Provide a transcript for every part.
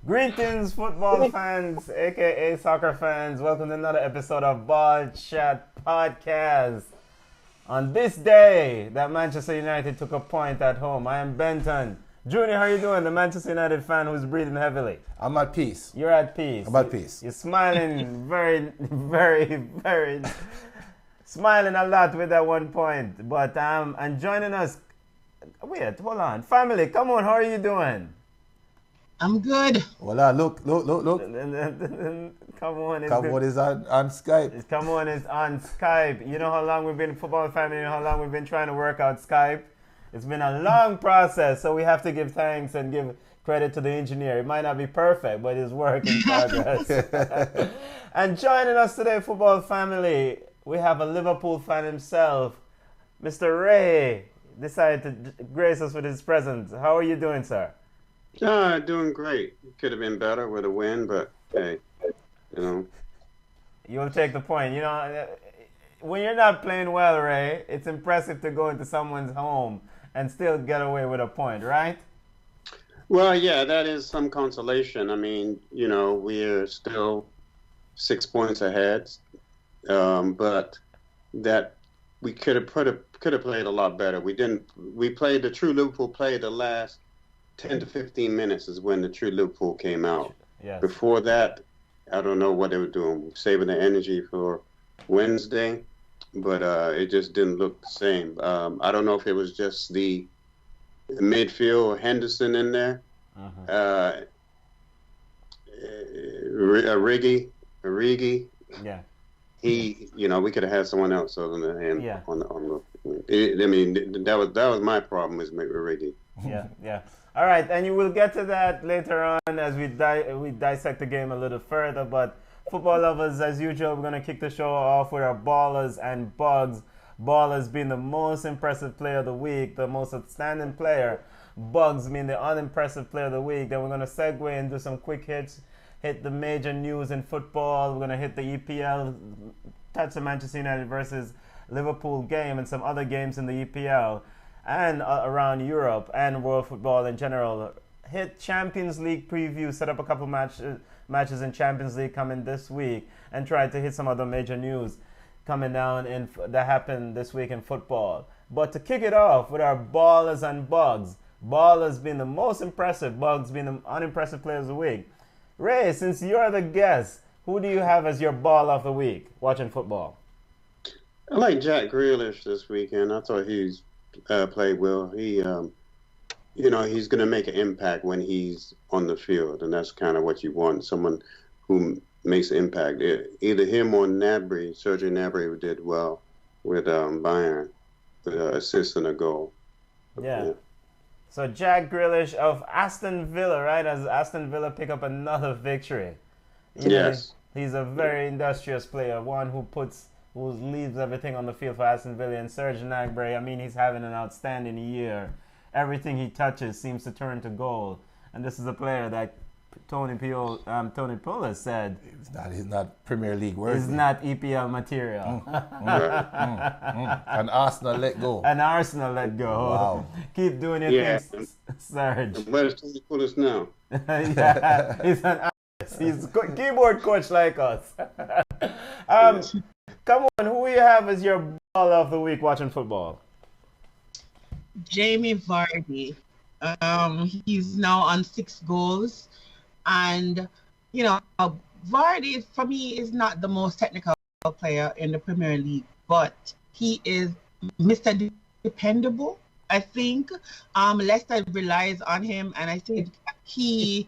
Greetings, football fans, aka soccer fans. Welcome to another episode of Ball Chat Podcast. On this day that Manchester United took a point at home, I am Benton. Junior, how you doing? The Manchester United fan who's breathing heavily. I'm at peace. You're at peace. I'm at peace. You're smiling very, smiling a lot with that 1 point. But and joining us. Wait, hold on, family. Come on, how are you doing? I'm good. Voila, look. Come on, Come on is on Skype. Come on, it's on Skype. You know how long we've been football family, you know how long we've been trying to work out Skype? It's been a long process, so we have to give thanks and give credit to the engineer. It might not be perfect, but it's work in progress. And joining us today, football family, we have a Liverpool fan himself, Mr. Ray, decided to grace us with his presence. How are you doing, sir? Doing great. Could have been better with a win, but hey, you know. You'll take the point. You know, when you're not playing well, Ray, it's impressive to go into someone's home and still get away with a point, right? Well, yeah, that is some consolation. I mean, you know, we're still 6 points ahead, but that we could have played a lot better. We didn't. We played the true Liverpool play the last 10 to 15 minutes is when the true Liverpool came out. Yes. Before that, I don't know what they were doing, saving the energy for Wednesday, but it just didn't look the same. I don't know if it was just the midfield, Henderson in there, Origi. Yeah. He, you know, we could have had someone else other than him. Yeah. I mean, that was my problem is Origi. Yeah. All right, and you will get to that later on as we dissect the game a little further. But football lovers, as usual, we're going to kick the show off with our ballers and bugs. Ballers being the most impressive player of the week, the most outstanding player. Bugs being the unimpressive player of the week. Then we're going to segue and do some quick hits, hit the major news in football. We're going to hit the EPL, touch the Manchester United versus Liverpool game and some other games in the EPL. And around Europe and world football in general. Hit Champions League preview, set up a couple matches in Champions League coming this week, and try to hit some other major news coming down that happened this week in football. But to kick it off with our ballers and bugs, ballers being the most impressive, bugs being the unimpressive players of the week. Ray, since you're the guest, who do you have as your ball of the week watching football? I like Jack Grealish this weekend. I thought he's played well. He, you know, he's going to make an impact when he's on the field, and that's kind of what you want, someone who makes an impact. Either him or Gnabry, Sergio Gnabry did well with Bayern, with an assist and a goal. Yeah. So Jack Grealish of Aston Villa, right? As Aston Villa pick up another victory. Yes. He's a very industrious player, one who leaves everything on the field for Aston Villa. And Serge Gnabry, I mean, he's having an outstanding year. Everything he touches seems to turn to gold. And this is a player that Tony Pulis said He's not Premier League worthy. is not EPL material. And Arsenal let go. And Arsenal let go. Wow. Keep doing your things, Serge. Where's Tony Pulis now? Yeah, he's an artist. He's keyboard coach like us. Come on, who you have as your ball of the week watching football? Jamie Vardy. He's now on 6 goals. And, you know, Vardy, for me, is not the most technical player in the Premier League, but he is Mr. Dependable, I think. Leicester relies on him, and I think he's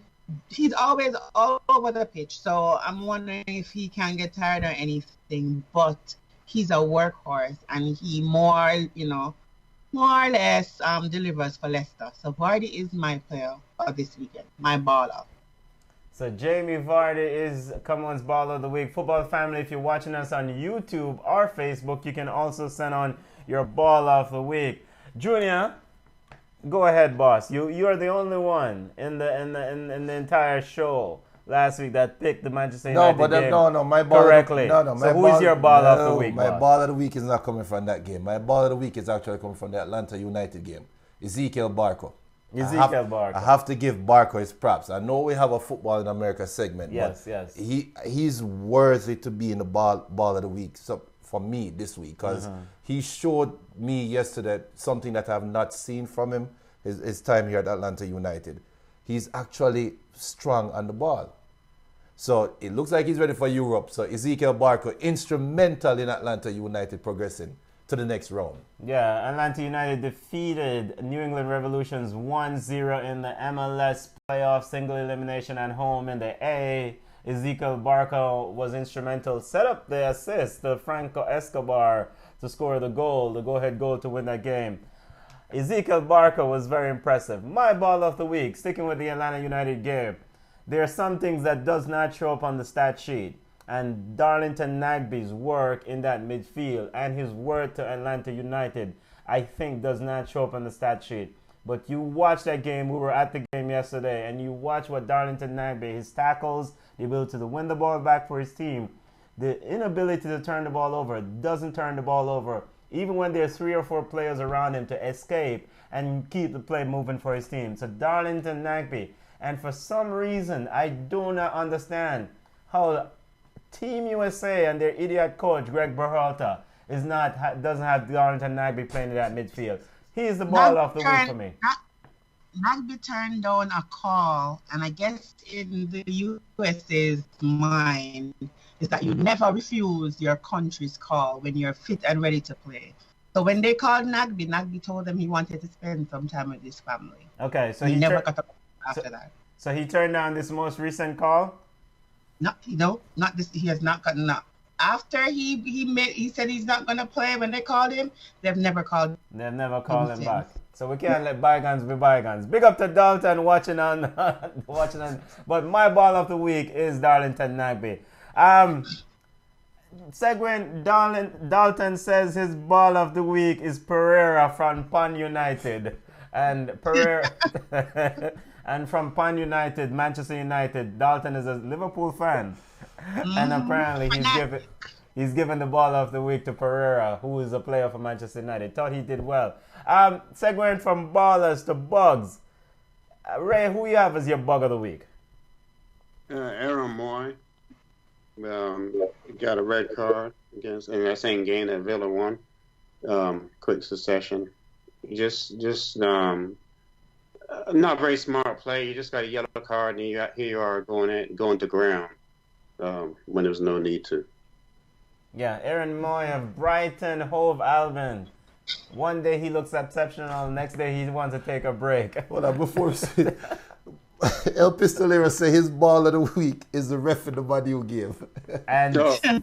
always all over the pitch. So I'm wondering if he can get tired or anything, but he's a workhorse, and he more or less delivers for Leicester. So Vardy is my player of this weekend, my baller. So Jamie Vardy is Come On's Baller of the Week. Football family, if you're watching us on YouTube or Facebook, you can also send on your Ball of the Week. Junior, go ahead, boss. You're the only one in the entire show last week that picked the Manchester United game my ball correctly. So who is your ball of the week, My boss? ball of the week is not coming from that game. My ball of the week is actually coming from the Atlanta United game. Ezekiel Barco. Ezekiel Barker. I have to give Barker his props. I know we have a Football in America segment. Yes, but yes. He's worthy to be in the ball of the week. So for me this week, because he showed me yesterday something that I have not seen from him his time here at Atlanta United. He's actually strong on the ball. So it looks like he's ready for Europe. So Ezekiel Barker, instrumental in Atlanta United progressing to the next round. Yeah, Atlanta United defeated New England Revolutions 1-0 in the MLS playoff single elimination at home in the A. Ezekiel Barker was instrumental, set up the assist, the Franco Escobar to score the goal, the go-ahead goal to win that game. Ezekiel Barker was very impressive. My ball of the week, sticking with the Atlanta United game. There are some things that does not show up on the stat sheet. And Darlington Nagbe's work in that midfield and his work to Atlanta United, I think, does not show up on the stat sheet. But you watch that game, we were at the game yesterday, and you watch what Darlington Nagbe, his tackles, the ability to win the ball back for his team, the inability to turn the ball over, doesn't turn the ball over, even when there's 3 or 4 players around him to escape and keep the play moving for his team. So Darlington Nagbe, and for some reason, I do not understand how Team USA and their idiot coach, Greg Berhalter, doesn't have Darlington Nagbe playing in that midfield. He is the ball of the week for me. Nagbe turned down a call, and I guess in the US's mind is that you never refuse your country's call when you're fit and ready to play. So when they called Nagbe, Nagbe told them he wanted to spend some time with his family. Okay, so he never got a call after that. So he turned down this most recent call? No, not this. He has not gotten up. After he said he's not going to play when they called him, they've never called him back. So we can't let bygones be bygones. Big up to Dalton watching on. But my ball of the week is Darlington Nagbe. Seguin Dalton says his ball of the week is Pereira from Pan United. And Pereira and from Pan United, Manchester United, Dalton is a Liverpool fan. And apparently he's given the ball of the week to Pereira, who is a player for Manchester United. Thought he did well. Segueing from ballers to bugs. Ray, who you have as your bug of the week? Aaron Moy got a red card against in that same game that Villa won. Quick succession. Just not very smart play. You just got a yellow card, and here you are going to ground when there's no need to. Yeah, Aaron Moy of Brighton Hove Albion. One day he looks exceptional, next day he wants to take a break. Well, before we say El Pistolero say his ball of the week is the ref in the body you give. And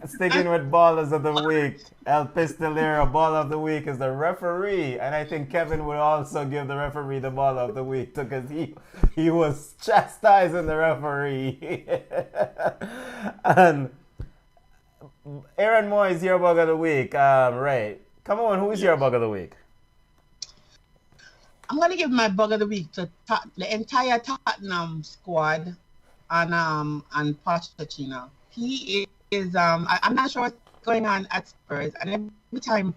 sticking with ballers of the week, El Pistolero ball of the week is the referee. And I think Kevin would also give the referee the ball of the week because he was chastising the referee. And Aaron Moy is your bug of the week. Ray, come on, who is your bug of the week? I'm going to give my bug of the week to the entire Tottenham squad and Pochettino. He is, I'm not sure what's going on at Spurs. And every time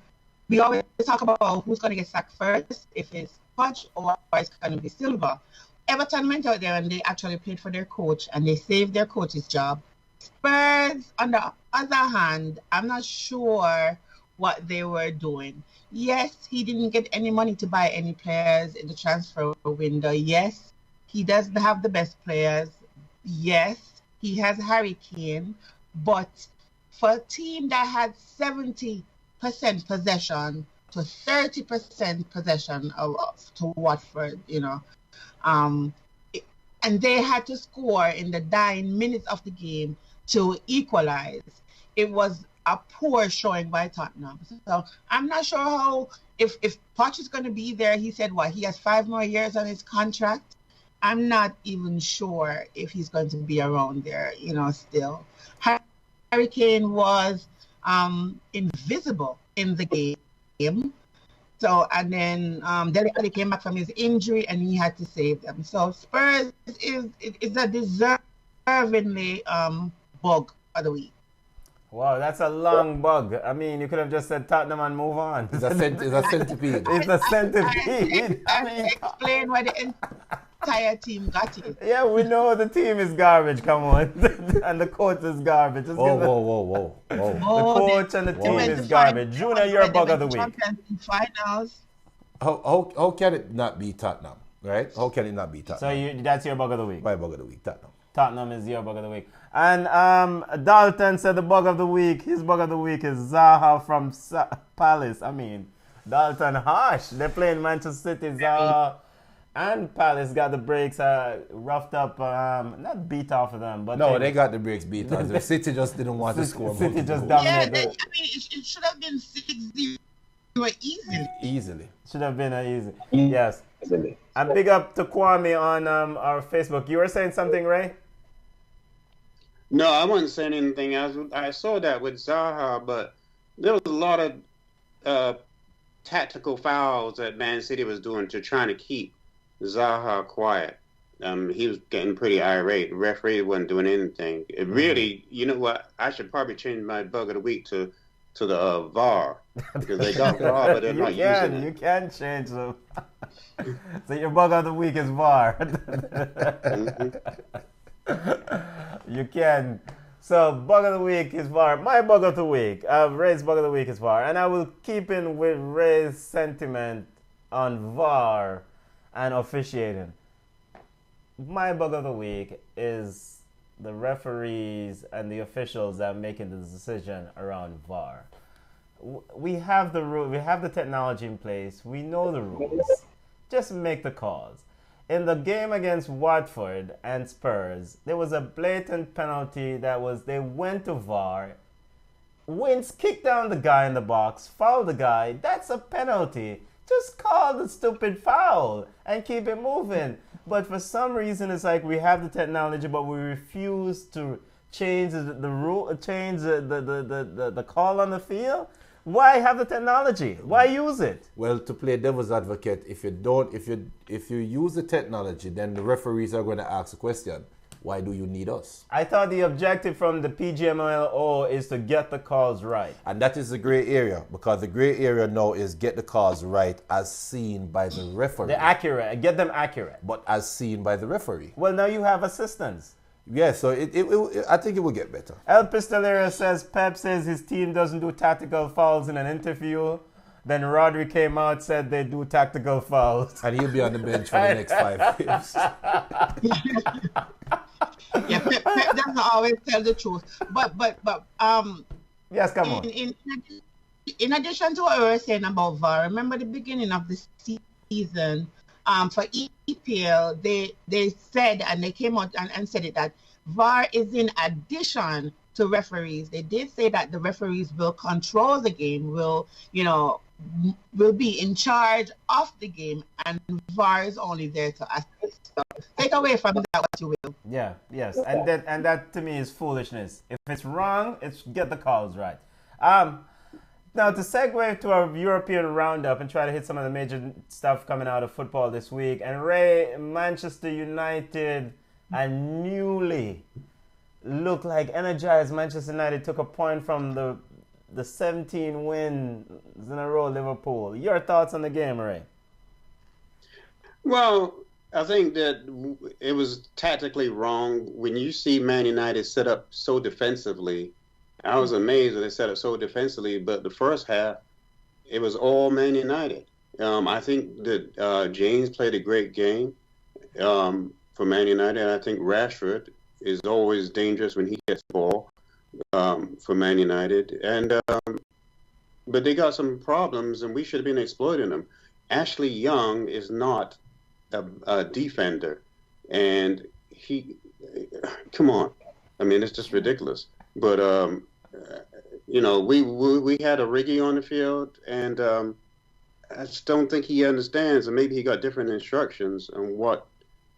we always talk about who's going to get sacked first, if it's Poch or it's going to be Silva. Everton went out there and they actually played for their coach and they saved their coach's job. Spurs, on the other hand, I'm not sure what they were doing. Yes, he didn't get any money to buy any players in the transfer window. Yes, he doesn't have the best players. Yes, he has Harry Kane. But for a team that had 70% possession to 30% possession to Watford, and they had to score in the dying minutes of the game to equalize. It was a poor showing by Tottenham. So I'm not sure how, if Poch is going to be there, he said he has 5 more years on his contract. I'm not even sure if he's going to be around there, still. Harry Kane was invisible in the game. So, and then Dele Alli came back from his injury and he had to save them. So Spurs is a deservingly bug of the week. Wow, that's a long bug. I mean, you could have just said Tottenham and move on. It's a centipede. It's a centipede. I mean, Explain why the entire team got it. yeah, we know the team is garbage. Come on, and the coach is garbage. Just give Whoa. the coach and the team is garbage. Junior, you're a bug of the week. Champions League finals. How can it not be Tottenham? Right? How can it not be Tottenham? So that's your bug of the week. My bug of the week, Tottenham. Tottenham is your bug of the week. And Dalton said the bug of the week. His bug of the week is Zaha from Palace. I mean, Dalton harsh. They're playing Manchester City. Zaha and Palace got the breaks roughed up, not beat off of them, but No, they got the breaks beat us. The City just didn't want to score. City just Yeah, dominated. I mean, it should have been 6-0 easily. Easily. Should have been an easy. Yes. And big up to Kwame on our Facebook. You were saying something, Ray? No, I wasn't saying anything. I saw that with Zaha, but there was a lot of tactical fouls that Man City was doing to trying to keep Zaha quiet. He was getting pretty irate. The referee wasn't doing anything. It really, you know what? I should probably change my bug of the week to the VAR because they got VAR, but they're not using it. You can change them. So your bug of the week is VAR. You can. So bug of the week is VAR. My bug of the week, Ray's bug of the week is VAR, and I will keep in with Ray's sentiment on VAR and officiating. My bug of the week is the referees and the officials that are making the decision around VAR. We have the rule, we have the technology in place. We know the rules. Just make the calls. In the game against Watford and Spurs, there was a blatant penalty they went to VAR. Wince kicked down the guy in the box, fouled the guy. That's a penalty. Just call the stupid foul and keep it moving. But for some reason, it's like we have the technology, but we refuse to change the rule, change the call on the field. Why have the technology? Why use it? Well, to play devil's advocate, if you use the technology, then the referees are going to ask the question, why do you need us? I thought the objective from the PGMOL is to get the calls right. And that is the gray area, because the gray area now is get the calls right as seen by the referee. They're accurate. Get them accurate. But as seen by the referee. Well, now you have assistants. Yeah, so I think it will get better. El Pistolero says Pep says his team doesn't do tactical fouls in an interview. Then Rodri came out said they do tactical fouls. And he'll be on the bench for the next 5 games. Yeah, Pep doesn't always tell the truth. But Yes, come on. In addition to what we were saying about VAR, remember the beginning of the season, for EPL, they said, and they came out and said it, that VAR is in addition to referees. They did say that the referees will control the game, will be in charge of the game, and VAR is only there to assist. So take away from that what you will. Yeah, yes. And that to me is foolishness. If it's wrong, it's get the calls right. Now, to segue to our European roundup and try to hit some of the major stuff coming out of football this week. And Ray, Manchester United and newly look like energized Manchester United took a point from the 17 wins in a row Liverpool. Your thoughts on the game, Ray? Well, I think that it was tactically wrong. When you see Man United set up so defensively, I was amazed that they set up so defensively, but the first half, it was all Man United. I think that James played a great game for Man United. I think Rashford is always dangerous when he gets the ball for Man United. And but they got some problems, and we should have been exploiting them. Ashley Young is not a defender, and come on. I mean, it's just ridiculous. But we had a Riggy on the field, and I just don't think he understands, and maybe he got different instructions on what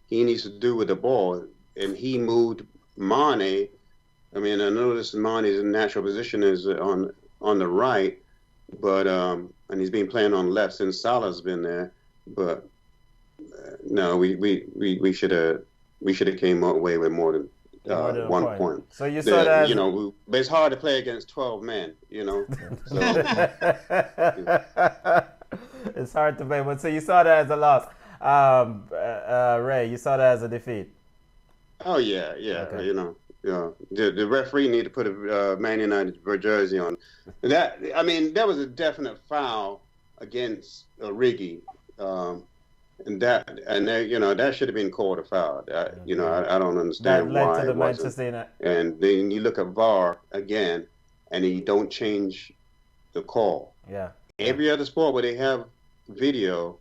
he needs to do with the ball. And he moved Mane. I mean, I noticed Mane's natural position is on the right, but and he's been playing on the left since Salah's been there. But no, we should have came away with more than 1 point. So you saw that. But it's hard to play against 12 men. So it's hard to play. But so you saw that as a loss. Ray, you saw that as a defeat. Oh yeah. Okay. The referee need to put a Man United jersey on. That was a definite foul against Origi, and that should have been called a foul. I don't understand that led why to the it wasn't. Manchester United. And then you look at VAR again, and he don't change the call. Yeah. Every other sport where they have video,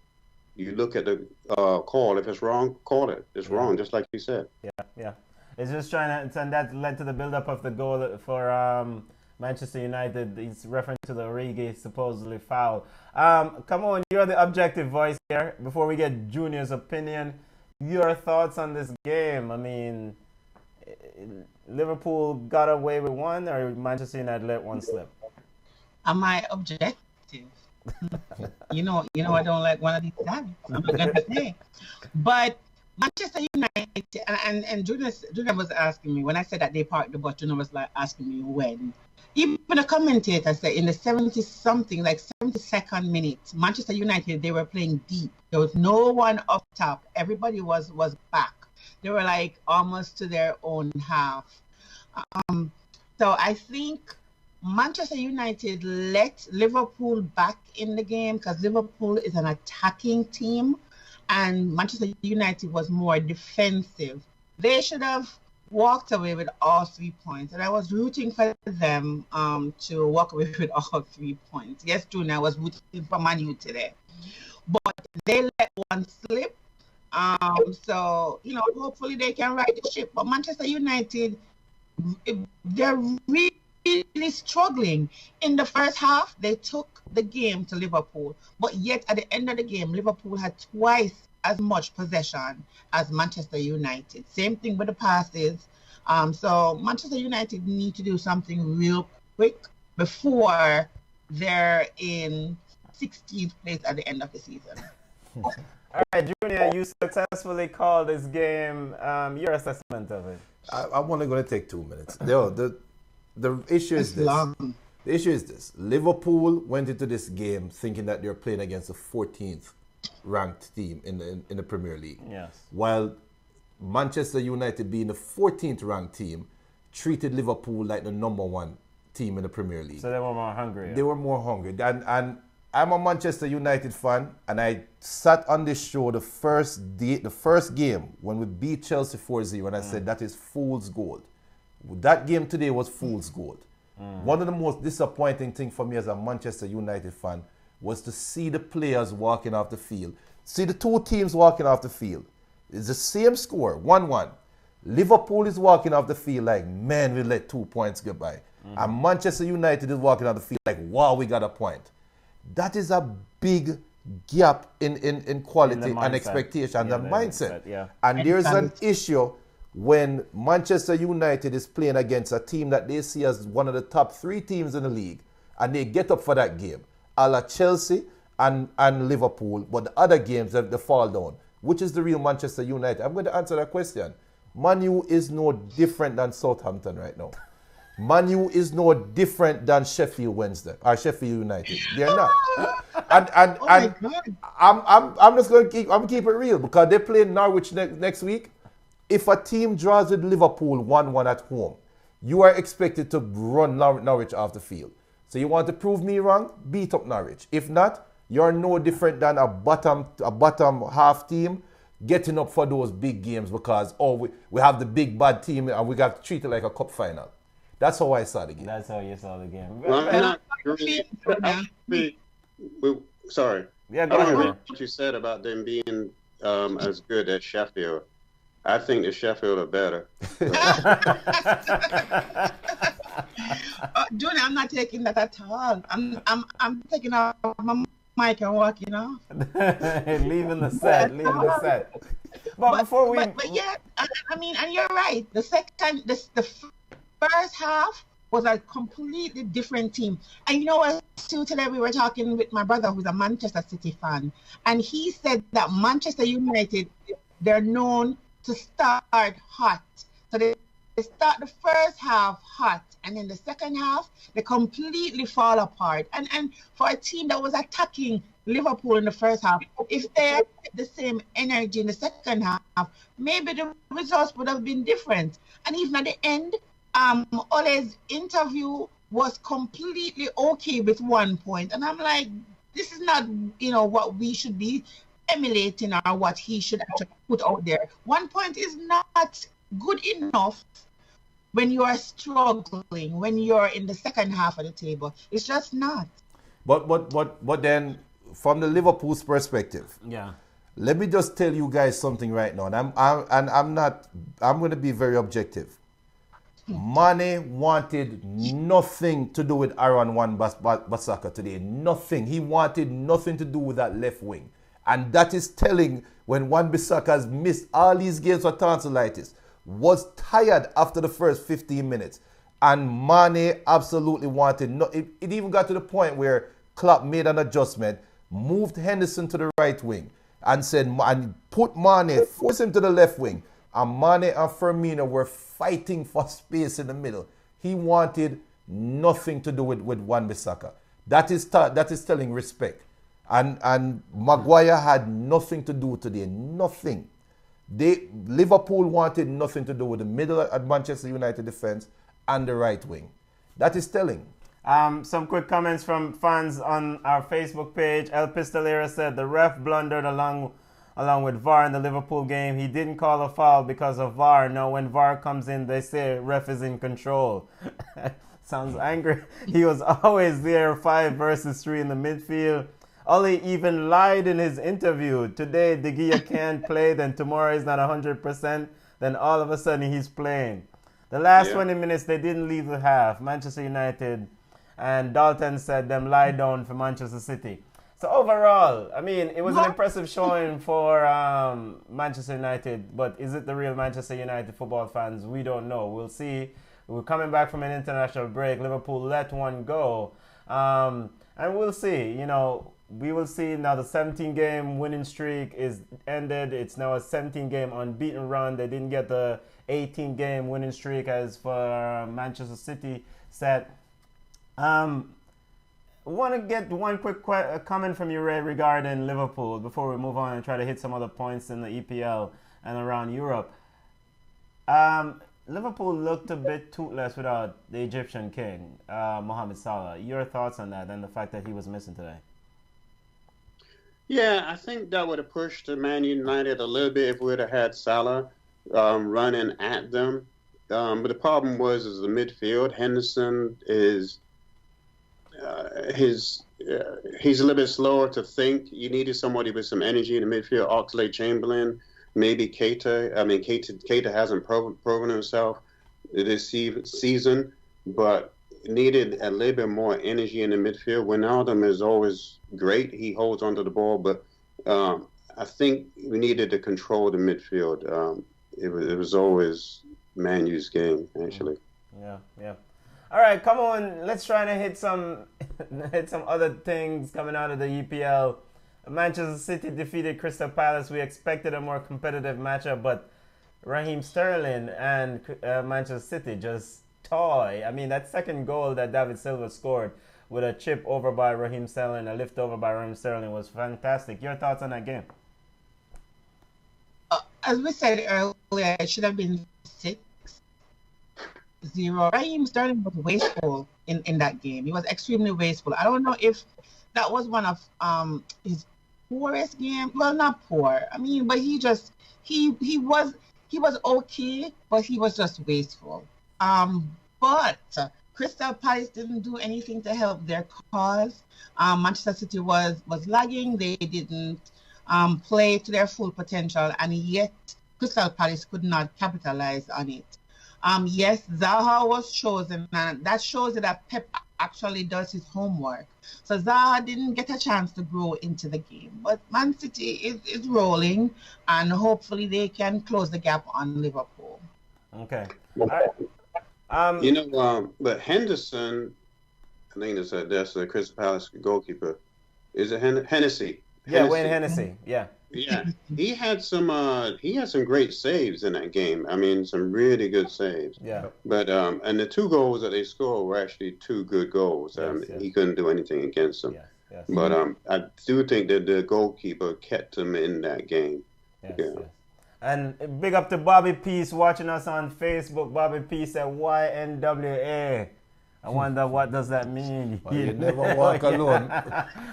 you look at the call. If it's wrong, call it. It's wrong, just like you said. Yeah. It's just trying to, and that led to the build-up of the goal for Manchester United. He's referring to the Origi supposedly foul. Come on, you're the objective voice here. Before we get Junior's opinion, your thoughts on this game? I mean, Liverpool got away with one, or Manchester United let one slip? Am I objective? I don't like one of these times. I'm not going to say. But Manchester United, and Junior was asking me, when I said that they parked the bus, Junior was asking me when. Even a commentator said in the 70-something, like 72nd minute, Manchester United, they were playing deep. There was no one up top. Everybody was back. They were like almost to their own half. So I think Manchester United let Liverpool back in the game because Liverpool is an attacking team and Manchester United was more defensive. They should have walked away with all 3 points, and I was rooting for them to walk away with all 3 points. Yes, Junior, I was rooting for Man U today, but they let one slip. So hopefully they can right the ship. But Manchester United, they're really struggling. In the first half, they took the game to Liverpool, but yet at the end of the game, Liverpool had twice as much possession as Manchester United. Same thing with the passes. So Manchester United need to do something real quick before they're in 16th place at the end of the season. All right, Junior, you successfully called this game. Your assessment of it? I'm only going to take 2 minutes. The issue is this. Long. The issue is this. Liverpool went into this game thinking that they're playing against the 14th ranked team in the Premier League. Yes. While Manchester United, being the 14th ranked team, treated Liverpool like the number 1 team in the Premier League. So they were more hungry. They were more hungry. And I'm a Manchester United fan, and I sat on this show the first game when we beat Chelsea 4-0, and I said that is fool's gold. That game today was fool's gold. One of the most disappointing things for me as a Manchester United fan was to see the players walking off the field. See the two teams walking off the field. It's the same score, 1-1. Liverpool is walking off the field like, man, we let 2 points go by. And Manchester United is walking off the field like, wow, we got a point. That is a big gap in quality and expectation and the mindset. Yeah. And there's an issue when Manchester United is playing against a team that they see as one of the top 3 teams in the league, and they get up for that game, a la Chelsea and Liverpool, but the other games, they fall down. Which is the real Manchester United? I'm going to answer that question. Man U is no different than Southampton right now. Man U is no different than Sheffield Wednesday or Sheffield United. They're not. And I'm just going to keep it real because they play Norwich next week. If a team draws with Liverpool 1-1 at home, you are expected to run Norwich off the field. So you want to prove me wrong? Beat up Norwich. If not, you're no different than a bottom half team getting up for those big games because we have the big bad team and we got to treat it like a cup final. That's how I saw the game. That's how you saw the game. Well, I'm not really, sorry. Yeah, I go don't ahead. agree with what you said about them being as good as Sheffield. I think the Sheffield are better. Junior, I'm not taking that at all. I'm taking off my mic and walking off. leaving the set. But before we... But yeah, I mean, and you're right. The first half was a completely different team. And you know what, too, today we were talking with my brother who's a Manchester City fan. And he said that Manchester United, they're known to start hot. So they start the first half hot, and in the second half they completely fall apart. And for a team that was attacking Liverpool in the first half, if they had the same energy in the second half, maybe the results would have been different. And even at the end, Ole's interview was completely okay with 1 point, and I'm like, this is not, what we should be emulating or what he should actually put out there. 1 point is not good enough when you are struggling, when you're in the second half of the table. It's just not. But then, from the Liverpool's perspective, Yeah. let me just tell you guys something right now, and I'm going to be very objective. Mane wanted nothing to do with Aaron Wan-Bissaka today. Nothing. He wanted nothing to do with that left wing. And that is telling when Wan-Bissaka has missed all these games for tonsillitis, was tired after the first 15 minutes. And Mane absolutely wanted it even got to the point where Klopp made an adjustment, moved Henderson to the right wing, and put Mane, force him to the left wing. And Mane and Firmino were fighting for space in the middle. He wanted nothing to do with Wan-Bissaka. That is telling respect. And Maguire had nothing to do today. Nothing. Liverpool wanted nothing to do with the middle at Manchester United defense and the right wing. That is telling. Some quick comments from fans on our Facebook page. El Pistolera said the ref blundered along with VAR in the Liverpool game. He didn't call a foul because of VAR. Now when VAR comes in, they say ref is in control. Sounds angry. He was always there, 5 versus 3 in the midfield. Ole even lied in his interview. Today, De Gea can't play, then tomorrow he's not 100%, then all of a sudden he's playing. The last 20 minutes, they didn't leave the half. Manchester United, and Dalton said them lie down for Manchester City. So overall, I mean, it was an impressive showing for Manchester United, but is it the real Manchester United football fans? We don't know. We'll see. We're coming back from an international break. Liverpool let one go. And we'll see. We will see now. The 17-game winning streak is ended. It's now a 17-game unbeaten run. They didn't get the 18-game winning streak as for Manchester City set. I want to get one quick comment from you, Ray, regarding Liverpool before we move on and try to hit some other points in the EPL and around Europe. Liverpool looked a bit toothless without the Egyptian king, Mohamed Salah. Your thoughts on that and the fact that he was missing today? Yeah, I think that would have pushed Man United a little bit if we would have had Salah running at them. But the problem is the midfield. Henderson is he's a little bit slower to think. You needed somebody with some energy in the midfield. Oxlade-Chamberlain, maybe Keita. I mean, Keita hasn't proven himself this season, but needed a little bit more energy in the midfield. Wijnaldum is always great. He holds onto the ball, but I think we needed to control the midfield. It was always Man U's game, actually. Yeah. All right, come on. Let's try to hit some other things coming out of the EPL. Manchester City defeated Crystal Palace. We expected a more competitive matchup, but Raheem Sterling and Manchester City just toy. I mean, that second goal that David Silva scored with a chip over by Raheem Sterling, a lift over by Raheem Sterling was fantastic. Your thoughts on that game? As we said earlier, it should have been 6-0. Raheem Sterling was wasteful in that game. He was extremely wasteful. I don't know if that was one of his poorest games. Well, not poor. I mean, but he was okay, but he was just wasteful. But Crystal Palace didn't do anything to help their cause. Manchester City was lagging. They didn't play to their full potential, and yet Crystal Palace could not capitalize on it. Yes, Zaha was chosen, and that shows that Pep actually does his homework. So Zaha didn't get a chance to grow into the game. But Man City is rolling, and hopefully they can close the gap on Liverpool. Okay. All right. But Henderson, I think that's the Crystal Palace goalkeeper. Is it Hennessy? Yeah, Wayne Hennessy. Yeah. Yeah, he had some great saves in that game. I mean, some really good saves. Yeah. But and the two goals that they scored were actually two good goals. Yes. He couldn't do anything against them. Yes. But I do think that the goalkeeper kept him in that game. Yes. And big up to Bobby Peace watching us on Facebook. Bobby Peace at YNWA. I wonder what does that mean. Well, you never walk alone.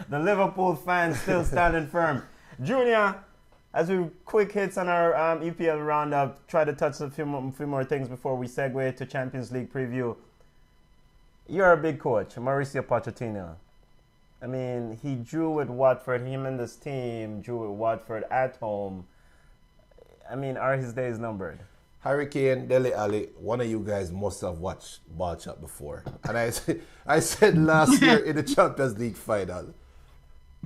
The Liverpool fans still standing firm. Junior, as we quick hits on our EPL roundup, try to touch a few more things before we segue to Champions League preview. You're a big coach, Mauricio Pochettino. I mean, he drew with Watford. Him and this team drew with Watford at home. I mean, are his days numbered? Hurricane, Dele Alli, one of you guys must have watched Ball Chat before. And I said last year in the Champions League final,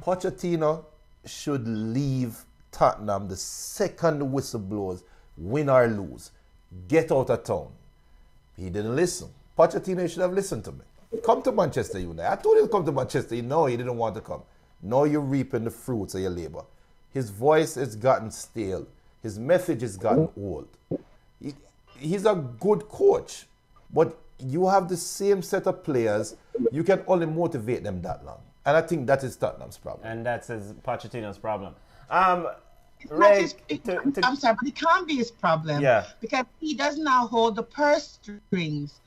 Pochettino should leave Tottenham the second whistle blows, win or lose. Get out of town. He didn't listen. Pochettino should have listened to me. Come to Manchester United. I told him to come to Manchester. No, he didn't want to come. Now you're reaping the fruits of your labor. His voice has gotten stale. His message has gotten old. He's a good coach, but you have the same set of players. You can only motivate them that long. And I think that is Tottenham's problem. And that's Pochettino's problem. I'm sorry, but it can't be his problem. Yeah. Because he does not hold the purse strings.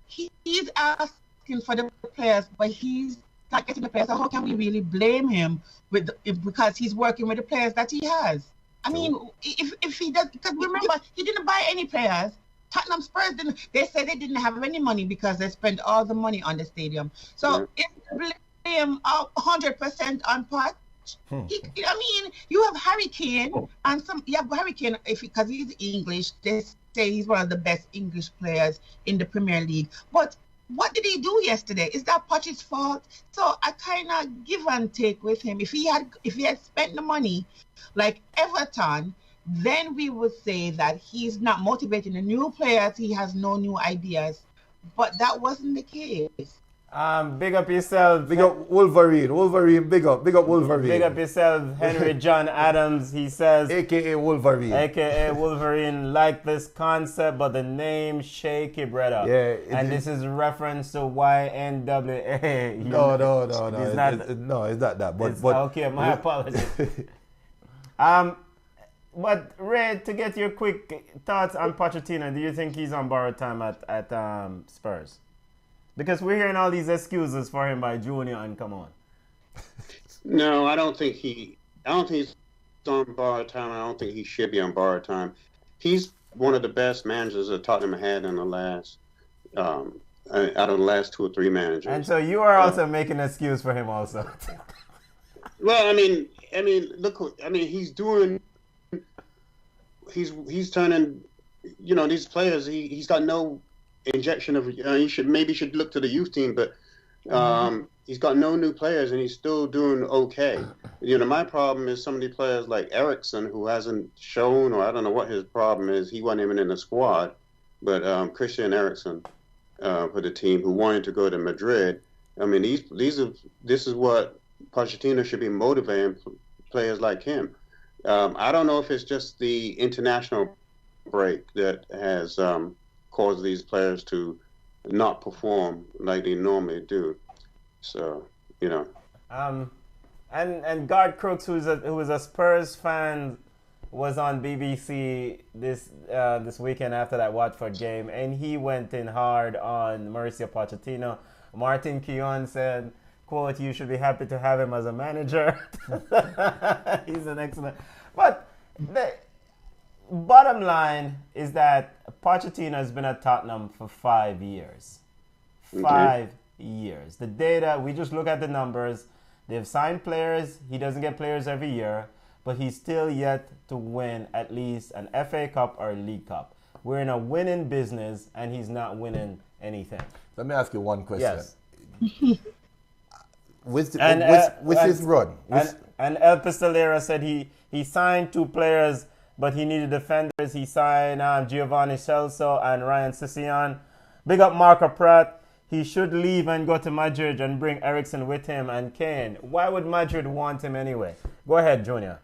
He's asking for the players, but he's not getting the players. So how can we really blame him because he's working with the players that he has? I mean, if he does, because remember, he didn't buy any players. Tottenham Spurs didn't. They said they didn't have any money because they spent all the money on the stadium. So it's blame 100% on Poch. I mean, you have Harry Kane and you have Harry Kane because he's English. They say he's one of the best English players in the Premier League. But what did he do yesterday? Is that Poch's fault? So I kind of give and take with him. If he had spent the money like Everton, then we would say that he's not motivating the new players. He has no new ideas. But that wasn't the case. Big up yourself. Big up Wolverine. Wolverine, big up. Big up Wolverine. Big up yourself, Henry John Adams. He says, AKA Wolverine. AKA Wolverine, like this concept, but the name shaky, brother. Yeah. And this is reference to YNWA. No, it's not that. But okay, my apologies. But Ray, to get your quick thoughts on Pochettino, do you think he's on borrowed time at Spurs? Because we're hearing all these excuses for him by Junior and come on. No, I don't think he's on borrowed time. I don't think he should be on borrowed time. He's one of the best managers that Tottenham had in the last out of the last 2 or 3 managers. And so you are also making an excuse for him also. Well, I mean, look, he's doing. He's turning, these players. He's got no injection of. He should look to the youth team, but he's got no new players, and he's still doing okay. My problem is some of the players like Eriksen, who hasn't shown, or I don't know what his problem is. He wasn't even in the squad, but Christian Eriksen for the team, who wanted to go to Madrid. I mean, this is what Pochettino should be motivating players like him. I don't know if it's just the international break that has caused these players to not perform like they normally do. So, And Garth Crooks, who was a Spurs fan, was on BBC this weekend after that Watford game, and he went in hard on Mauricio Pochettino. Martin Keown said, quote, "You should be happy to have him as a manager." He's an excellent. But the bottom line is that Pochettino has been at Tottenham for 5 years. 5 years. The data, we just look at the numbers. They've signed players. He doesn't get players every year, but he's still yet to win at least an FA Cup or a League Cup. We're in a winning business, and he's not winning anything. Let me ask you one question. Yes. With his run. And El Pistolero said he signed 2 players, but he needed defenders. He signed Giovanni Celso and Ryan Sisson. Big up Marco Pratt. He should leave and go to Madrid and bring Eriksen with him and Kane. Why would Madrid want him anyway? Go ahead, Junior.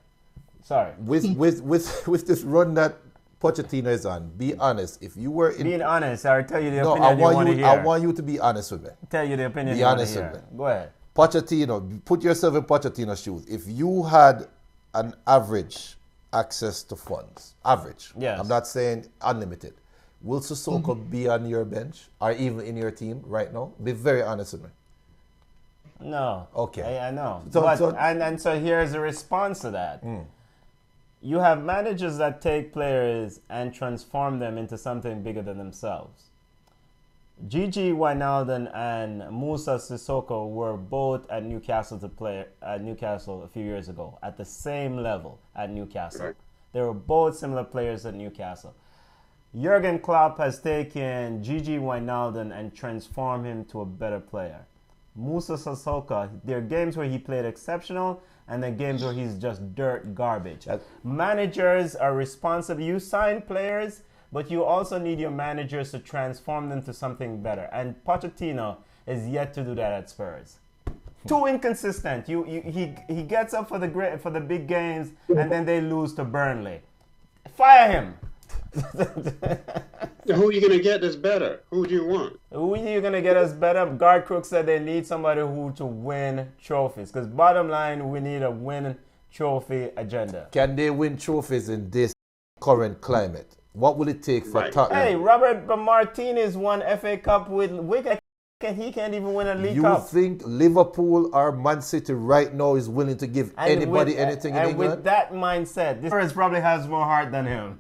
Sorry. With this run that Pochettino is on, be honest. If you were in, Being honest, I'll tell you the no, opinion you want to hear. I want you to be honest with me. Tell you the opinion Be you want to honest with hear. me. Go ahead. Pochettino, put yourself in Pochettino's shoes. If you had an average access to funds, average, Yes. I'm not saying unlimited, will Sissoko be on your bench or even in your team right now? Be very honest with me. No. Okay. I know. So- but, so- and so here's a response to that. You have managers that take players and transform them into something bigger than themselves. Gigi Wijnaldum and Musa Sissoko were both at Newcastle to play at Newcastle a few years ago at the same level at Newcastle. Right. They were both similar players at Newcastle. Jurgen Klopp has taken Gigi Wijnaldum and transformed him to a better player. Musa Sissoko, there are games where he played exceptional and then games where he's just dirt garbage. Managers are responsible. You sign players, but you also need your managers to transform them to something better. And Pochettino is yet to do that at Spurs. Too inconsistent. He gets up for the big games and then they lose to Burnley. Fire him. Who are you going to get that's better? Who do you want? Who are you gonna get us better? Guard Crook said they need somebody who to win trophies. Because bottom line, we need a win trophy agenda. Can they win trophies in this current climate? What will it take for Right. Tottenham? Hey, Robert Martinez won FA Cup with Wigan. He can't even win a League You Cup. think Liverpool or Man City right now is willing to give And anybody with- anything in and England? with that mindset, this Spurs probably has more heart than him.